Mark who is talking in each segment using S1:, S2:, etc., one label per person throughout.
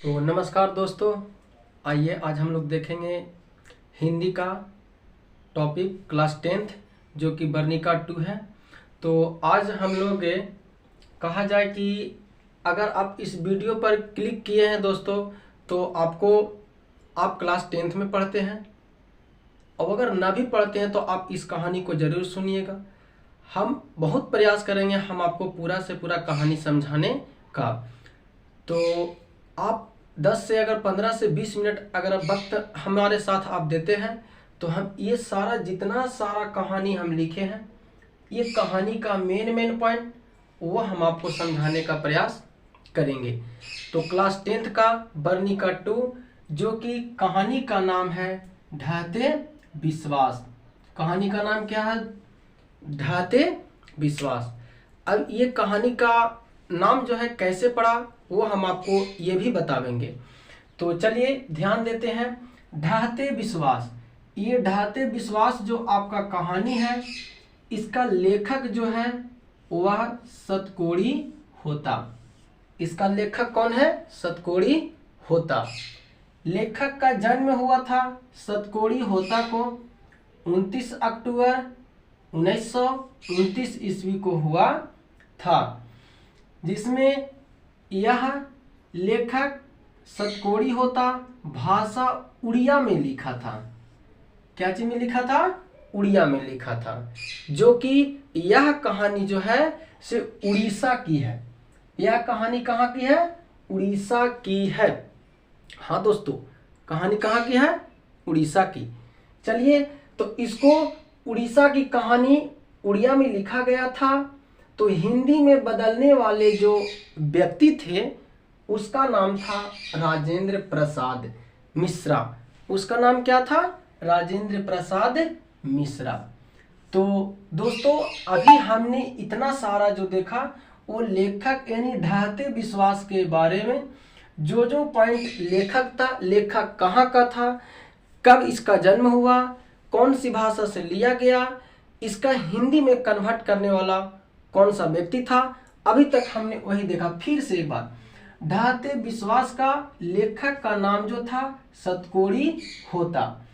S1: तो नमस्कार दोस्तों, आइए आज हम लोग देखेंगे हिंदी का टॉपिक क्लास 10th जो कि वर्णिका 2 है। तो आज हम लोग कहा जाए कि अगर आप इस वीडियो पर क्लिक किए हैं दोस्तों तो आप क्लास 10th में पढ़ते हैं, और अगर ना भी पढ़ते हैं तो आप इस कहानी को ज़रूर सुनिएगा। हम बहुत प्रयास करेंगे हम आपको पूरा से पूरा कहानी समझाने का। तो आप 10 से अगर 15 से 20 मिनट अगर वक्त हमारे साथ आप देते हैं तो हम ये सारा जितना सारा कहानी हम लिखे हैं, ये कहानी का मेन पॉइंट वो हम आपको समझाने का प्रयास करेंगे। तो क्लास 10th का वर्णिका 2 जो कि कहानी का नाम है ढहते विश्वास। कहानी का नाम क्या है? ढहते विश्वास। अब ये कहानी का नाम जो है कैसे पड़ा वो हम आपको ये भी बतावेंगे। तो चलिए ध्यान देते हैं। ढहते विश्वास, ये ढहते विश्वास जो आपका कहानी है, इसका लेखक जो है वह सतकोड़ी होता। इसका लेखक कौन है? सतकोड़ी होता। लेखक का जन्म हुआ था सतकोड़ी होता को 29 अक्टूबर 1929 ईस्वी को हुआ था, जिसमें यह लेखक सतकोड़ी होता भाषा उड़िया में लिखा था। क्या चीज में लिखा था? उड़िया में लिखा था। जो कि यह कहानी जो है से उड़ीसा की है। यह कहानी कहाँ की है? उड़ीसा की है। हाँ दोस्तों, कहानी कहाँ की है? उड़ीसा की। चलिए, तो इसको उड़ीसा की कहानी उड़िया में लिखा गया था। तो हिंदी में बदलने वाले जो व्यक्ति थे उसका नाम था राजेंद्र प्रसाद मिश्रा। उसका नाम क्या था? राजेंद्र प्रसाद मिश्रा। तो दोस्तों, अभी हमने इतना सारा जो देखा वो लेखक यानी ढहते विश्वास के बारे में जो पॉइंट लेखक था, लेखक कहाँ का था, कब इसका जन्म हुआ, कौन सी भाषा से लिया गया, इसका हिंदी में कन्वर्ट करने वाला कौन सा व्यक्ति था, अभी तक हमने वही देखा। फिर से एक बार, ढहते विश्वास का लेखक का नाम जो था सतकोड़ी होता।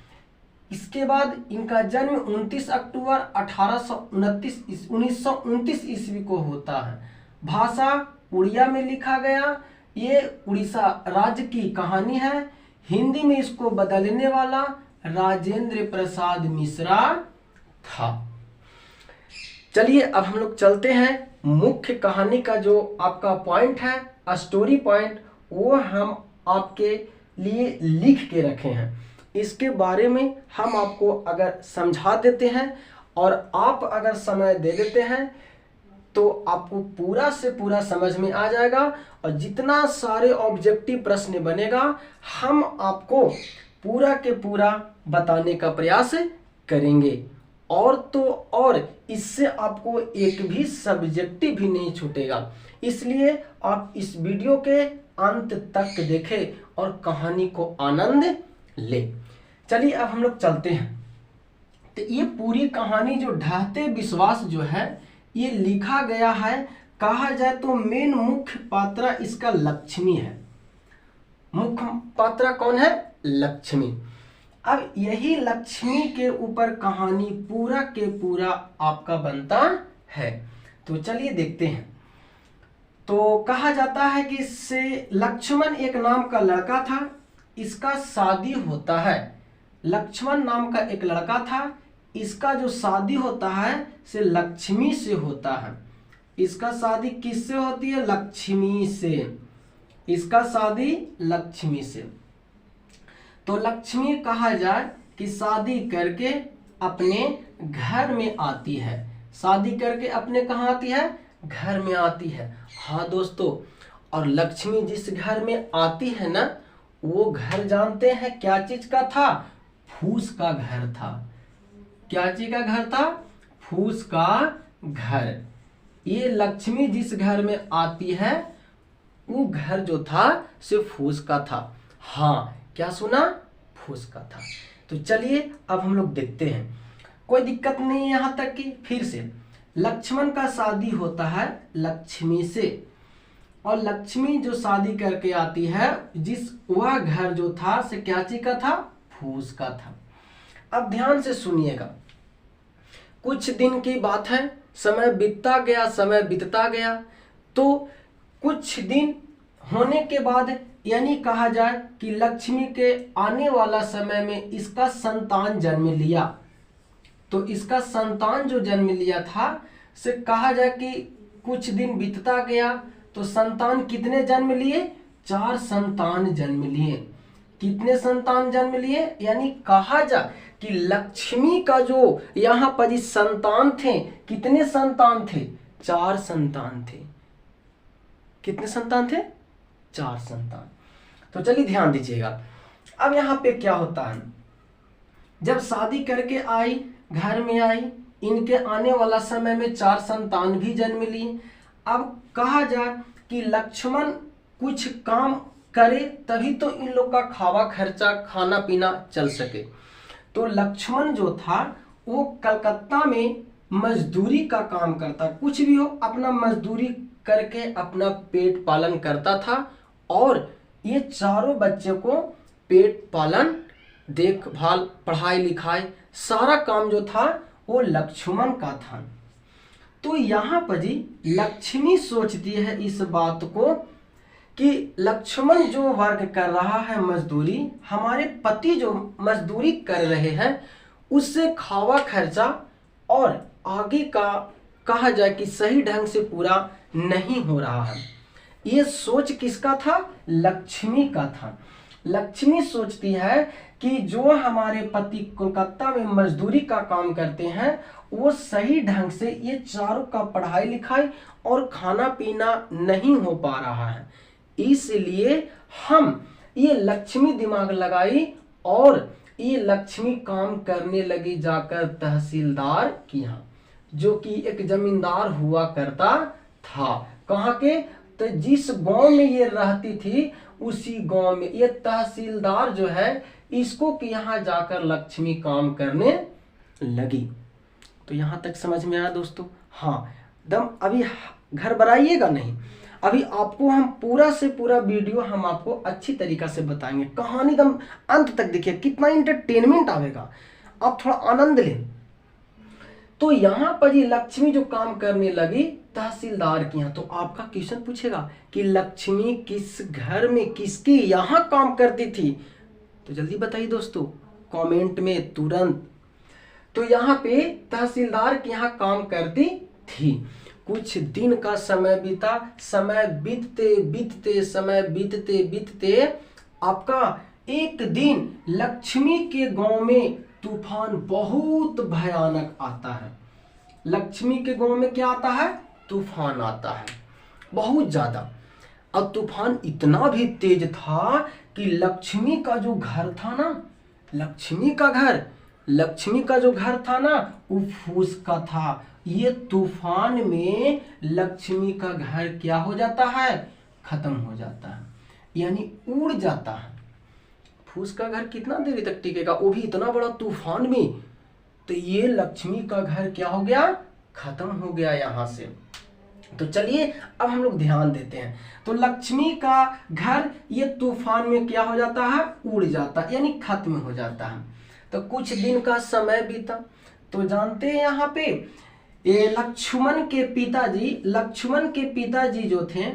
S1: इसके बाद इनका जन्म 29 अक्टूबर 1929 ईस्वी को होता है। भाषा उड़िया में लिखा गया। ये उड़ीसा राज्य की कहानी है। हिंदी में इसको बदलने वाला राजेंद्र प्रसाद मिश्रा था। चलिए अब हम लोग चलते हैं मुख्य कहानी का जो आपका पॉइंट है, स्टोरी पॉइंट, वो हम आपके लिए लिख के रखे हैं। इसके बारे में हम आपको अगर समझा देते हैं और आप अगर समय दे देते हैं तो आपको पूरा से पूरा समझ में आ जाएगा। और जितना सारे ऑब्जेक्टिव प्रश्न बनेगा हम आपको पूरा के पूरा बताने का प्रयास करेंगे। और तो और इससे आपको एक भी सब्जेक्टिव भी नहीं छूटेगा। इसलिए आप इस वीडियो के अंत तक देखें और कहानी को आनंद ले। चलिए अब हम लोग चलते हैं। तो ये पूरी कहानी जो ढहते विश्वास जो है ये लिखा गया है, कहा जाए तो मेन मुख्य पात्र इसका लक्ष्मी है। मुख्य पात्र कौन है? लक्ष्मी। अब यही लक्ष्मी के ऊपर कहानी पूरा के पूरा आपका बनता है। तो चलिए देखते हैं। तो कहा जाता है कि इससे लक्ष्मण एक नाम का लड़का था, इसका शादी होता है। लक्ष्मण नाम का एक लड़का था, इसका जो शादी होता है से लक्ष्मी से होता है। इसका शादी किससे होती है? लक्ष्मी से। इसका शादी लक्ष्मी से। तो लक्ष्मी कहा जाए कि शादी करके अपने घर में आती है। शादी करके अपने कहाँ आती है? घर में आती है। हाँ दोस्तों, और लक्ष्मी जिस घर में आती है ना, वो घर जानते हैं क्या चीज का था? फूस का घर था। क्या चीज का घर था? फूस का घर। ये लक्ष्मी जिस घर में आती है वो घर जो था सिर्फ फूस का था। हाँ, क्या सुना? फूस का था। तो चलिए अब हम लोग देखते हैं। कोई दिक्कत नहीं यहां तक की। फिर से लक्ष्मण का शादी होता है लक्ष्मी से, और लक्ष्मी जो शादी करके आती है, जिस वह घर जो था से क्या चीज का था, फूस का था। अब ध्यान से सुनिएगा, कुछ दिन की बात है, समय बीतता गया, समय बीतता गया, तो कुछ दिन होने के बाद यानी कहा जाए कि लक्ष्मी के आने वाला समय में इसका संतान जन्म लिया। तो इसका संतान जो जन्म लिया था से कहा जाए कि कुछ दिन बीतता गया तो संतान कितने जन्म लिए, 4 संतान जन्म लिए। कितने संतान जन्म लिए, यानी कहा जाए कि लक्ष्मी का जो यहाँ पर ही संतान थे, कितने संतान थे, 4 संतान थे। कितने संतान थे, 4 संतान। तो चलिए ध्यान दीजिएगा, अब यहाँ पे क्या होता है, जब शादी करके आई, घर में आई, इनके आने वाला समय में 4 संतान भी जन्म लिए। अब कहा जाए कि लक्ष्मण कुछ काम करे तभी तो इन लोग का खावा खर्चा, खाना पीना चल सके। तो लक्ष्मण जो था वो कलकत्ता में मजदूरी का काम करता, कुछ भी हो अपना मजदूरी करके अपना पेट पालन करता था, और ये चारों बच्चे को पेट पालन, देखभाल, पढ़ाई लिखाई, सारा काम जो था वो लक्ष्मण का था। तो यहाँ पर जी लक्ष्मी सोचती है इस बात को कि लक्ष्मण जो वर्क कर रहा है मजदूरी, हमारे पति जो मजदूरी कर रहे हैं उससे खावा खर्चा और आगे का कहा जाए कि सही ढंग से पूरा नहीं हो रहा है। ये सोच किसका था, लक्ष्मी का था। लक्ष्मी सोचती है कि जो हमारे पति कोलकाता में मजदूरी का काम करते हैं वो सही ढंग से ये चारों का पढ़ाई लिखाई और खाना पीना नहीं हो पा रहा है, इसलिए हम ये लक्ष्मी दिमाग लगाई और ये लक्ष्मी काम करने लगी जाकर तहसीलदार के यहाँ, जो कि एक जमींदार हुआ करता था। कहाँ के, तो जिस गांव में ये रहती थी उसी गांव में ये तहसीलदार जो है इसको कि यहाँ जाकर लक्ष्मी काम करने लगी। तो यहाँ तक समझ में आया दोस्तों। हाँ, दम अभी घर बनाइएगा नहीं, अभी आपको हम पूरा से पूरा वीडियो हम आपको अच्छी तरीका से बताएंगे, कहानी दम अंत तक देखिए, कितना इंटरटेनमेंट आएगा, आप थोड़ा आनंद लें। तो यहाँ पर ये लक्ष्मी जो काम करने लगी तहसीलदार के यहाँ, तो आपका क्वेश्चन पूछेगा कि लक्ष्मी किस घर में किसके यहाँ काम करती थी, तो जल्दी बताइए दोस्तों कमेंट में तुरंत। तो यहाँ पे तहसीलदार के यहाँ काम करती थी। कुछ दिन का समय बीता, समय बीतते बीतते, समय बीतते बीतते आपका एक दिन लक्ष्मी के गांव में तूफान बहुत भयानक आता है। लक्ष्मी के गांव में क्या आता है, तूफान आता है बहुत ज्यादा। अब तूफान इतना भी तेज था कि लक्ष्मी का जो घर था ना, लक्ष्मी का जो घर था ना वो फूस का था। ये तूफान में लक्ष्मी का घर क्या हो जाता है, खत्म हो जाता है, यानी उड़ जाता है। फूस का घर कितना देर तक टिकेगा, वो भी इतना बड़ा तूफान में। तो ये लक्ष्मी का घर क्या हो गया, खत्म हो गया यहाँ से। तो चलिए अब हम लोग ध्यान देते हैं। तो लक्ष्मी का घर ये तूफान में क्या हो जाता है, उड़ जाता है, यानी खत्म हो जाता है। तो कुछ दिन का समय बीता, तो जानते हैं यहाँ पे ये लक्ष्मण के पिताजी जो थे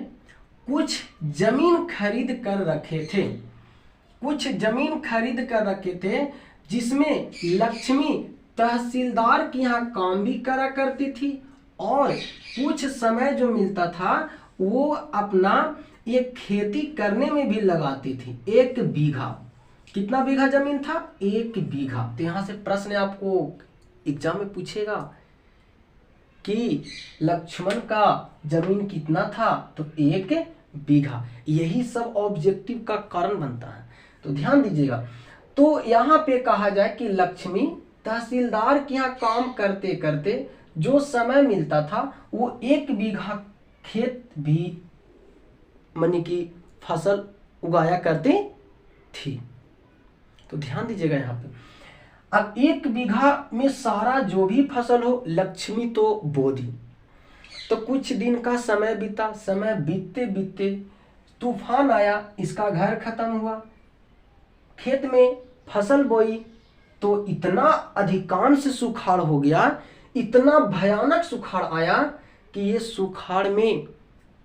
S1: कुछ जमीन खरीद कर रखे थे, जिसमें लक्ष्मी तहसीलदार के यहाँ काम भी करा करती थी और कुछ समय जो मिलता था वो अपना ये खेती करने में भी लगाती थी। 1 बीघा, कितना बीघा जमीन था, 1 बीघा। तो यहाँ से प्रश्न आपको एग्जाम में पूछेगा कि लक्ष्मण का जमीन कितना था, तो 1 बीघा। यही सब ऑब्जेक्टिव का कारण बनता है, तो ध्यान दीजिएगा। तो यहाँ पे कहा जाए कि लक्ष्मी तहसीलदार के यहाँ काम करते करते जो समय मिलता था वो 1 बीघा खेत भी माने की फसल उगाया करती थी। तो ध्यान दीजिएगा यहाँ पे, अब 1 बीघा में सारा जो भी फसल हो लक्ष्मी तो बो दी। तो कुछ दिन का समय बीता, समय बीतते बीतते तूफान आया, इसका घर खत्म हुआ। खेत में फसल बोई तो इतना अधिकांश सुखाड़ हो गया, इतना भयानक सुखाड़ आया कि ये सुखाड़ में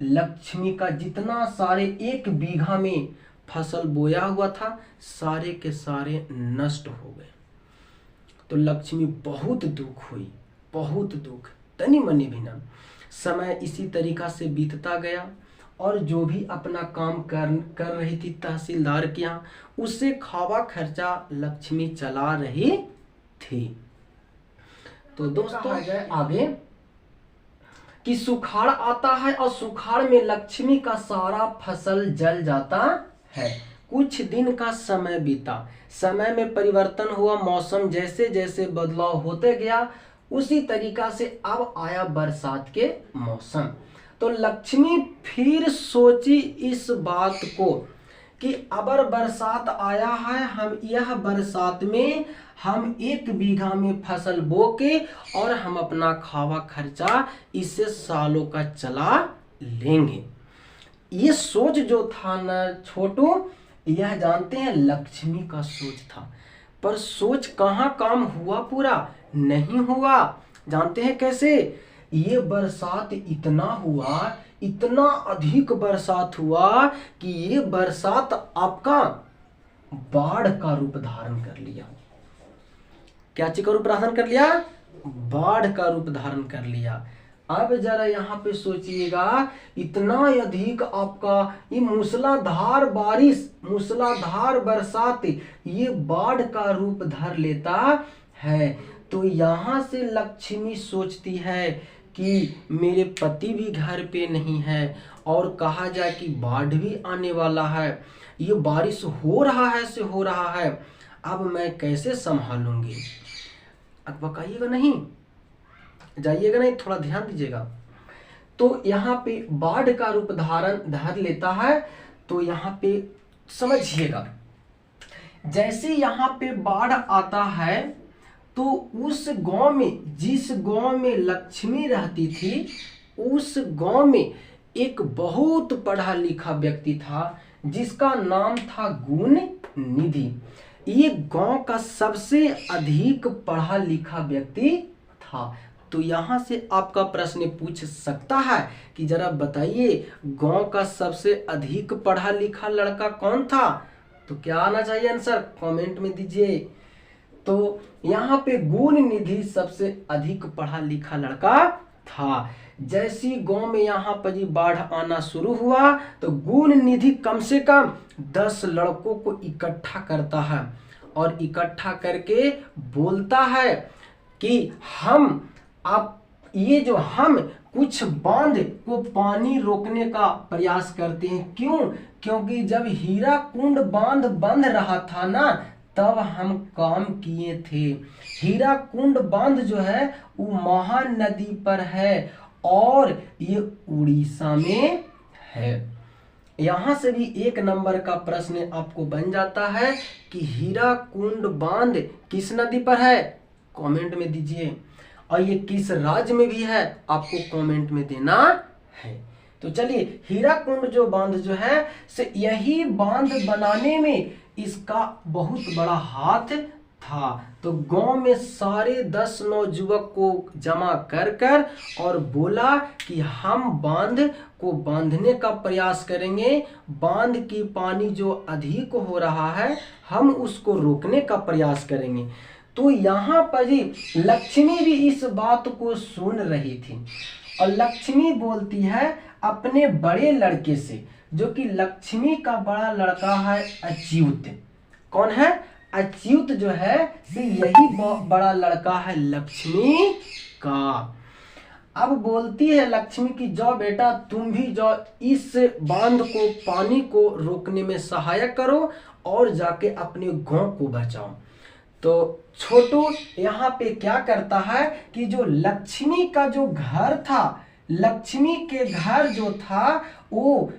S1: लक्ष्मी का जितना सारे 1 बीघा में फसल बोया हुआ था सारे के सारे नष्ट हो गए। तो लक्ष्मी बहुत दुख हुई, बहुत दुख, तनी मनी भी ना। समय इसी तरीका से बीतता गया और जो भी अपना काम कर रही थी तहसीलदार के यहाँ, उससे खावा खर्चा लक्ष्मी चला रही थी। तो दोस्तों आगे कि सुखाड़ आता है और सुखाड़ में लक्ष्मी का सारा फसल जल जाता है। कुछ दिन का समय बीता, समय में परिवर्तन हुआ, मौसम जैसे जैसे बदलाव होते गया उसी तरीका से अब आया बरसात के मौसम। तो लक्ष्मी फिर सोची इस बात को कि अबर बरसात आया है, हम यह बरसात में हम 1 बीघा में फसल बो के और हम अपना खावा खर्चा इससे सालों का चला लेंगे। ये सोच जो था न छोटू, यह जानते हैं लक्ष्मी का सोच था, पर सोच कहाँ काम हुआ, पूरा नहीं हुआ। जानते हैं कैसे? ये बरसात इतना हुआ, इतना अधिक बरसात हुआ कि ये बरसात आपका बाढ़ का रूप धारण कर लिया। क्या चीज का रूप धारण कर लिया? बाढ़ का रूप धारण कर लिया। अब जरा यहाँ पे सोचिएगा, इतना अधिक आपका ये मूसलाधार बारिश, मूसलाधार बरसात ये बाढ़ का रूप धर लेता है। तो यहाँ से लक्ष्मी सोचती है कि मेरे पति भी घर पे नहीं है और कहा जाए कि बाढ़ भी आने वाला है, ये बारिश हो रहा है से हो रहा है, अब मैं कैसे संभालूंगी। अब बकाइएगा नहीं, जाइएगा नहीं, थोड़ा ध्यान दीजिएगा। तो यहाँ पे बाढ़ का रूप धारण धर लेता है। तो यहाँ पे समझिएगा, जैसे यहाँ पे बाढ़ आता है तो उस गांव में, जिस गांव में लक्ष्मी रहती थी, उस गांव में एक बहुत पढ़ा लिखा व्यक्ति था जिसका नाम था गुण निधि। ये गांव का सबसे अधिक पढ़ा लिखा व्यक्ति था। तो यहाँ से आपका प्रश्न पूछ सकता है कि जरा बताइए गांव का सबसे अधिक पढ़ा लिखा लड़का कौन था? तो क्या आना चाहिए आंसर, कमेंट में दीजिए। तो यहाँ पे गुण निधि सबसे अधिक पढ़ा लिखा लड़का था। जैसी गांव में यहाँ पर बाढ़ आना शुरू हुआ तो गुण निधि कम से कम 10 लड़कों को इकट्ठा करता है और इकट्ठा करके बोलता है कि हम कुछ बांध को पानी रोकने का प्रयास करते हैं। क्यों? क्योंकि जब हीरा कुंड बांध बंद रहा था ना, तब हम काम किए थे। हीरा कुंड बांध जो है वो महानदी पर है और ये उड़ीसा में है। यहां से भी 1 नंबर का प्रश्न आपको बन जाता है कि हीरा कुंड बांध किस नदी पर है, कमेंट में दीजिए। और ये किस राज्य में भी है, आपको कमेंट में देना है। तो चलिए, हीरा कुंड जो बांध जो है से यही बांध बनाने में इसका बहुत बड़ा हाथ था। तो गांव में सारे 10 नौजुवक को जमा कर और बोला कि हम बांध को बांधने का प्रयास करेंगे, बांध की पानी जो अधिक हो रहा है हम उसको रोकने का प्रयास करेंगे। तो यहाँ पर ही लक्ष्मी भी इस बात को सुन रही थी और लक्ष्मी बोलती है अपने बड़े लड़के से, जो कि लक्ष्मी का बड़ा लड़का है अच्युत। कौन है? अच्युत जो है यही बड़ा लड़का है लक्ष्मी का। अब बोलती है लक्ष्मी की जाओ बेटा तुम भी जाओ, इस बांध को, पानी को रोकने में सहायक करो और जाके अपने गांव को बचाओ। तो छोटू यहाँ पे क्या करता है कि जो लक्ष्मी का जो घर था, लक्ष्मी के घर जो था वो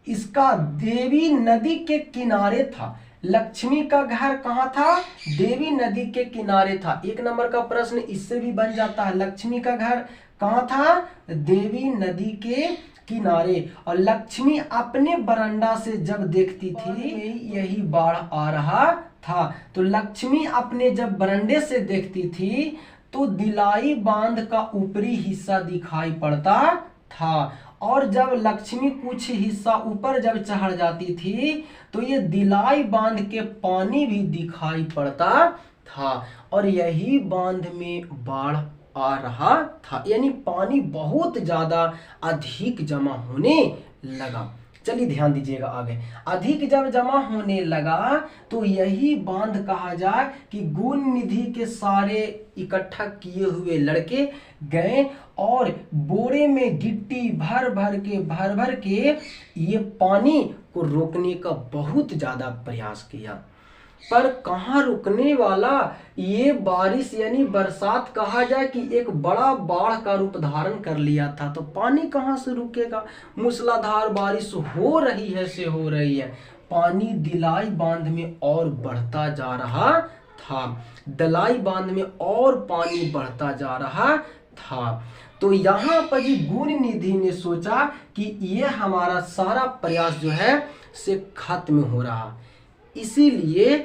S1: इसका देवी नदी के किनारे था। लक्ष्मी का घर कहाँ था? देवी नदी के किनारे था। 1 नंबर का प्रश्न इससे भी बन जाता है। लक्ष्मी का घर कहाँ था? देवी नदी के किनारे। और लक्ष्मी अपने बरंडा से जब देखती थी यही बाढ़ आ रहा था। तो लक्ष्मी अपने जब बरंडे से देखती थी तो दिलाई बांध का ऊपरी हिस्सा दिखाई पड़ता था। और जब लक्ष्मी कुछ हिस्सा ऊपर जब चढ़ जाती थी तो ये दिलाई बांध के पानी भी दिखाई पड़ता था। और यही बांध में बाढ़ आ रहा था, यानी पानी बहुत ज्यादा अधिक जमा होने लगा। चलिए ध्यान दीजिएगा आगे। अधिक जब जमा होने लगा तो यही बांध कहा जाए कि गुण निधि के सारे इकट्ठा किए हुए लड़के गए और बोरे में गिट्टी भर भर के ये पानी को रोकने का बहुत ज्यादा प्रयास किया। पर कहाँ रुकने वाला? ये बारिश यानी बरसात कहा जाए कि एक बड़ा बाढ़ का रूप धारण कर लिया था। तो पानी कहाँ से रुकेगा? मूसलाधार बारिश हो रही है से हो रही है, पानी दिलाई बांध में और बढ़ता जा रहा था। दिलाई बांध में और पानी बढ़ता जा रहा था। तो यहाँ पर जी गुण निधि ने सोचा कि ये हमारा सारा प्रयास जो है से खत्म हो रहा। इसीलिए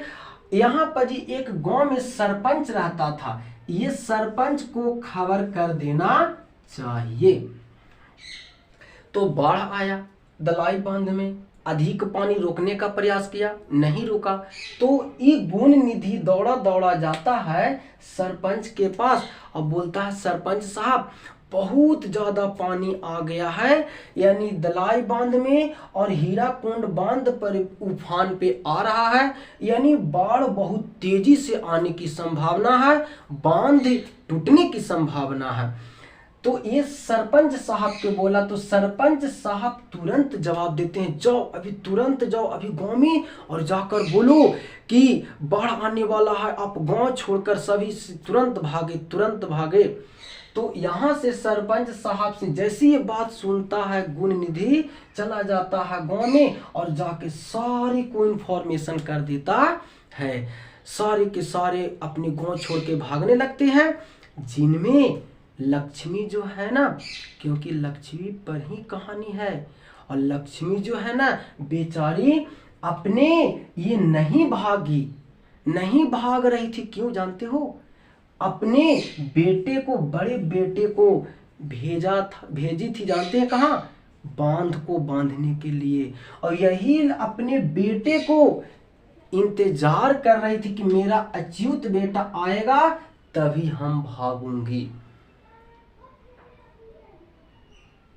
S1: यहाँ पर जी एक गांव में सरपंच रहता था, ये सरपंच को खबर कर देना चाहिए। तो बाढ़ आया दलाई बांध में, अधिक पानी रोकने का प्रयास किया, नहीं रुका। तो ये गुण निधि दौड़ा दौड़ा जाता है सरपंच के पास और बोलता है, सरपंच साहब बहुत ज्यादा पानी आ गया है, यानी दलाई बांध में और हीराकुंड बांध पर उफान पे आ रहा है, यानी बाढ़ बहुत तेजी से आने की संभावना है, बांध टूटने की संभावना है। तो ये सरपंच साहब के बोला तो सरपंच साहब तुरंत जवाब देते हैं, जाओ अभी तुरंत जाओ अभी गांव में और जाकर बोलो कि बाढ़ आने वाला है, आप गांव छोड़कर सभी तुरंत भागे। तो यहाँ से सरपंच साहब से जैसी ये बात सुनता है गुण निधि, चला जाता है गांव में और जाके सारी को इन्फॉर्मेशन कर देता है। सारे के सारे अपने गांव छोड़ के भागने लगते हैं, जिनमें लक्ष्मी जो है ना, क्योंकि लक्ष्मी पर ही कहानी है, और लक्ष्मी जो है ना बेचारी अपने ये नहीं भाग रही थी। क्यों जानते हो? अपने बेटे को, बड़े बेटे को भेजी थी, जानते हैं कहाँ? बांध को बांधने के लिए। और यही अपने बेटे को इंतजार कर रही थी कि मेरा अच्युत बेटा आएगा तभी हम भागूंगी।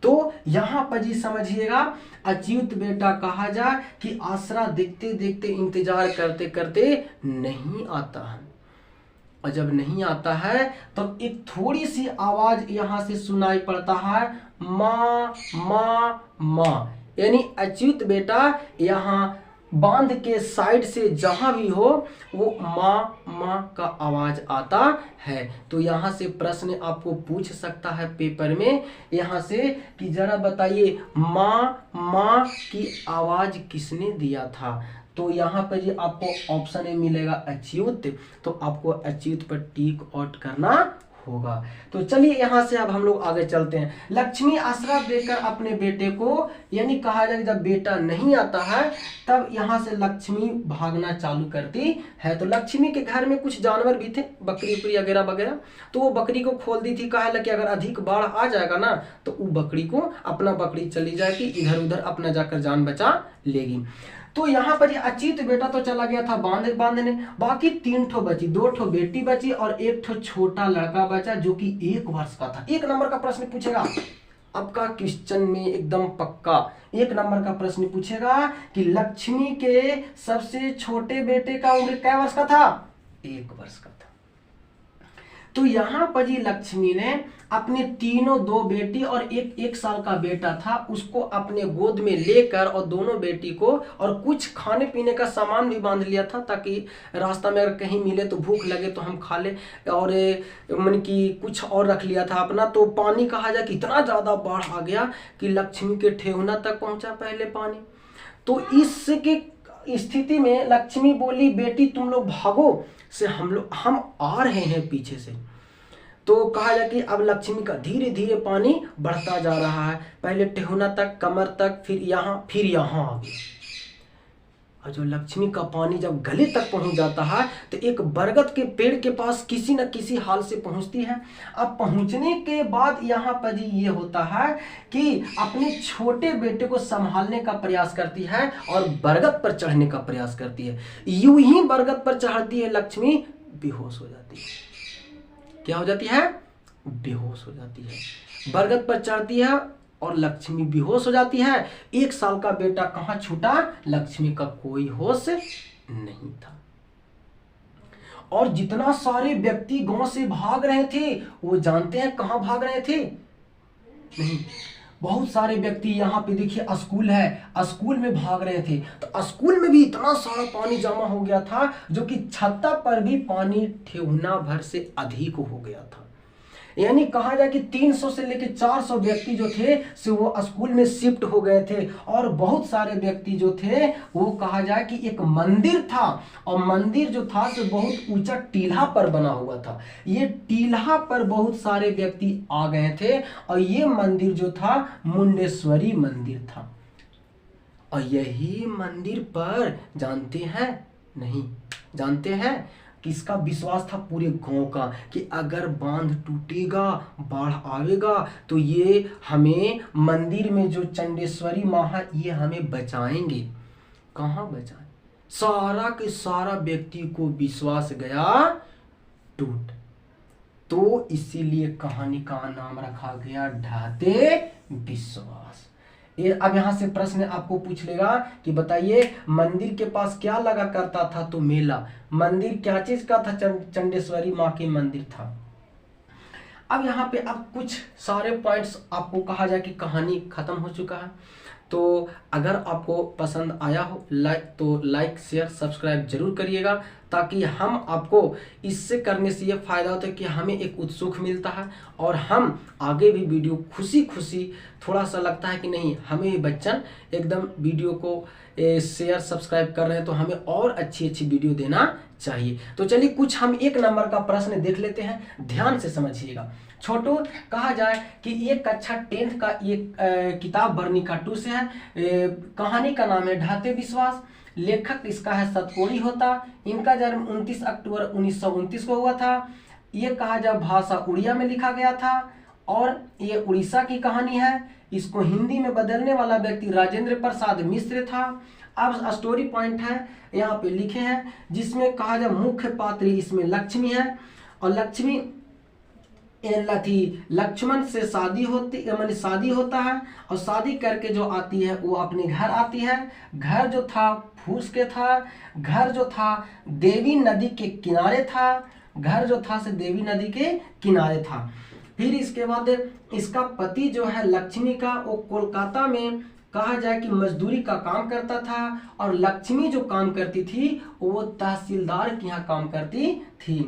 S1: तो यहाँ पर जी समझिएगा, अच्युत बेटा कहा जाए कि आसरा देखते देखते इंतजार करते करते नहीं आता है। और जब नहीं आता है तो एक थोड़ी सी आवाज यहाँ से सुनाई पड़ता है, माँ माँ माँ, यानी अच्युत बेटा यहाँ बांध के साइड से जहां भी हो वो माँ माँ का आवाज आता है। तो यहाँ से प्रश्न आपको पूछ सकता है पेपर में यहाँ से कि जरा बताइए माँ माँ की आवाज किसने दिया था? तो यहाँ पर जी आपको ऑप्शन में मिलेगा अच्युत, तो आपको अच्युत पर टिक आउट करना होगा। तो चलिए यहाँ से अब हम लोग आगे चलते हैं। लक्ष्मी आसरा देकर अपने बेटे को, यानी कहा जाए जब बेटा नहीं आता है तब यहाँ से लक्ष्मी भागना चालू करती है। तो लक्ष्मी के घर में कुछ जानवर भी थे, बकरी उकरी वगैरह वगैरह, तो वो बकरी को खोल दी थी। कहा कि अगर अधिक बाढ़ आ जाएगा ना तो वो बकरी को, अपना बकरी चली जाएगी इधर उधर, अपना जाकर जान बचा लेगी। तो यहाँ पर अच्युत बेटा तो चला गया था बांधने, बाकी 3 ठो बची, 2 ठो बेटी बची और 1 ठो छोटा लड़का बचा जो कि 1 वर्ष का था। 1 नंबर का प्रश्न पूछेगा आपका क्वेश्चन में, एकदम पक्का 1 नंबर का प्रश्न पूछेगा कि लक्ष्मी के सबसे छोटे बेटे का उम्र क्या वर्ष का था? 1 वर्ष का था। तो यहाँ पर जी लक्ष्मी ने अपने तीनों, 2 बेटी और 1 साल का बेटा था, उसको अपने गोद में लेकर और दोनों बेटी को और कुछ खाने पीने का सामान भी बांध लिया था ताकि रास्ता में अगर कहीं मिले तो भूख लगे तो हम खा ले, और मन की कुछ और रख लिया था अपना। तो पानी कहा जाए कि इतना ज़्यादा बाढ़ आ गया कि लक्ष्मी के ठेहुना तक पहुंचा पहले पानी। तो इसके स्थिति में लक्ष्मी बोली, बेटी तुम लोग भागो से हम आ रहे हैं पीछे से। तो कहा जाए कि अब लक्ष्मी का धीरे धीरे पानी बढ़ता जा रहा है, पहले ठेहुना तक, कमर तक, फिर यहाँ आ गया। और जो लक्ष्मी का पानी जब गले तक पहुंच जाता है तो एक बरगद के पेड़ के पास किसी न किसी हाल से पहुंचती है। अब पहुंचने के बाद यहाँ पर जी ये होता है कि अपने छोटे बेटे को संभालने का प्रयास करती है और बरगद पर चढ़ने का प्रयास करती है। यूं ही बरगद पर चढ़ती है लक्ष्मी, बेहोश हो जाती है। क्या हो जाती है? बेहोश हो जाती है। बरगद पर चढ़ती है और लक्ष्मी बेहोश हो जाती है। 1 साल का बेटा कहाँ छूटा? लक्ष्मी का कोई होश नहीं था। और जितना सारे व्यक्ति गांव से भाग रहे थे, वो जानते हैं कहाँ भाग रहे थे? नहीं, बहुत सारे व्यक्ति यहाँ पे देखिए स्कूल है, स्कूल में भाग रहे थे। तो स्कूल में भी इतना सारा पानी जमा हो गया था जो कि छत्ता पर भी पानी ठेहुना भर से अधिक हो गया था। यानी कहा जाए कि 300 से लेकर 400 व्यक्ति जो थे से वो स्कूल में शिफ्ट हो गए थे। और बहुत सारे व्यक्ति जो थे वो कहा जाए कि एक मंदिर था, और मंदिर जो था से बहुत ऊंचा टीला पर बना हुआ था। ये टीला पर बहुत सारे व्यक्ति आ गए थे और ये मंदिर जो था मुंडेश्वरी मंदिर था। और यही मंदिर पर जानते हैं, नहीं जानते हैं किसका विश्वास था? पूरे गांव का, कि अगर बांध टूटेगा, बाढ़ आएगा तो ये हमें मंदिर में जो चंडेश्वरी माँ है ये हमें बचाएंगे। कहाँ बचाएं? सारा के सारा व्यक्ति को विश्वास गया टूट। तो इसीलिए कहानी का नाम रखा गया ढाते विश्वास। ये अब यहाँ से प्रश्न आपको पूछ लेगा कि बताइए मंदिर के पास क्या लगा करता था? तो मेला। मंदिर क्या चीज का था? चंडेश्वरी माँ के मंदिर था। अब यहाँ पे अब कुछ सारे पॉइंट्स आपको कहा जाए कि कहानी खत्म हो चुका है। तो अगर आपको पसंद आया हो तो लाइक शेयर सब्सक्राइब जरूर करिएगा, ताकि हम आपको इससे करने से ये फ़ायदा होता है कि हमें एक उत्सुक मिलता है और हम आगे भी वीडियो खुशी थोड़ा सा लगता है कि नहीं हमें बच्चन एकदम वीडियो को शेयर सब्सक्राइब कर रहे हैं तो हमें और अच्छी वीडियो देना चाहिए। तो चलिए कुछ हम 1 नंबर का प्रश्न देख लेते हैं, ध्यान से समझिएगा। छोटू कहा जाए कि ये कक्षा 10th का ये किताब बर्निका 2 से है। कहानी का नाम है ढाते विश्वास। लेखक इसका है सतकोड़ी होता। इनका जन्म 29 अक्टूबर 1929 को हुआ था। ये कहा जाए भाषा उड़िया में लिखा गया था और ये उड़ीसा की कहानी है। इसको हिंदी में बदलने वाला व्यक्ति राजेंद्र प्रसाद मिश्र था। अब स्टोरी पॉइंट है यहाँ पे लिखे हैं, जिसमें कहा जाए मुख्य पात्र इसमें लक्ष्मी है और लक्ष्मी लक्ष्मण से शादी होता है और शादी करके जो आती है वो अपने घर आती है। घर जो था फूस के था, घर जो था देवी नदी के किनारे था, घर जो था से देवी नदी के किनारे था। फिर इसके बाद इसका पति जो है लक्ष्मी का वो कोलकाता में कहा जाए कि मजदूरी का काम करता था और लक्ष्मी जो काम करती थी वो तहसीलदार के यहाँ काम करती थी।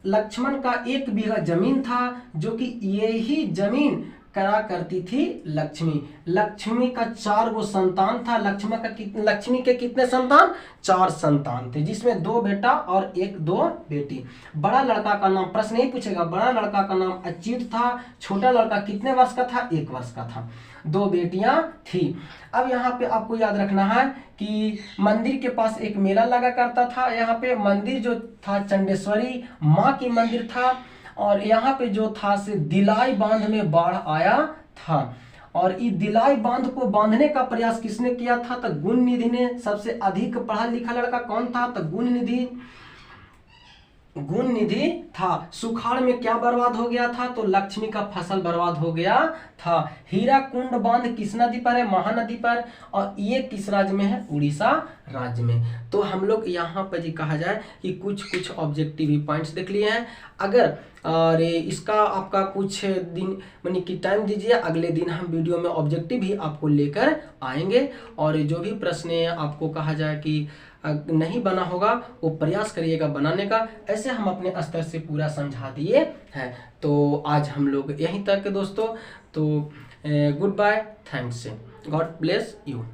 S1: लक्ष्मण का 1 बीघा जमीन था जो कि यही जमीन करा करती थी लक्ष्मी। लक्ष्मी का 4 गो संतान था। लक्ष्मी के कितने संतान? 4 संतान थे, जिसमें 2 बेटा और 2 बेटी। बड़ा लड़का का नाम प्रश्न नहीं पूछेगा। बड़ा लड़का का नाम अच्युत था। छोटा लड़का कितने वर्ष का था? 1 वर्ष का था। 2 बेटियां थी। अब यहाँ पे आपको याद रखना है कि मंदिर के पास एक मेला लगा करता था। यहाँ पे मंदिर जो था चंडेश्वरी माँ की मंदिर था और यहाँ पे जो था से दिलाई बांध में बाढ़ आया था। और इस दिलाई बांध को बांधने का प्रयास किसने किया था? तो गुण निधि ने। सबसे अधिक पढ़ा लिखा लड़का कौन था? तो गुण निधि था। सुखाड़ में क्या बर्बाद हो गया था? तो लक्ष्मी का फसल बर्बाद हो गया था। हीरा कुंड बांध किस नदी पर है? महानदी पर। और ये किस राज्य में है? उड़ीसा राज्य में। तो हम लोग यहाँ पर जी कहा जाए कि कुछ ऑब्जेक्टिव पॉइंट्स देख लिए हैं। अगर और इसका आपका कुछ दिन मानी कि टाइम दीजिए, अगले दिन हम वीडियो में ऑब्जेक्टिव भी आपको लेकर आएंगे। और जो भी प्रश्न आपको कहा जाए कि नहीं बना होगा वो प्रयास करिएगा बनाने का। ऐसे हम अपने स्तर से पूरा समझा दिए हैं। तो आज हम लोग यहीं तक दोस्तों। तो goodbye, thanks, God bless you.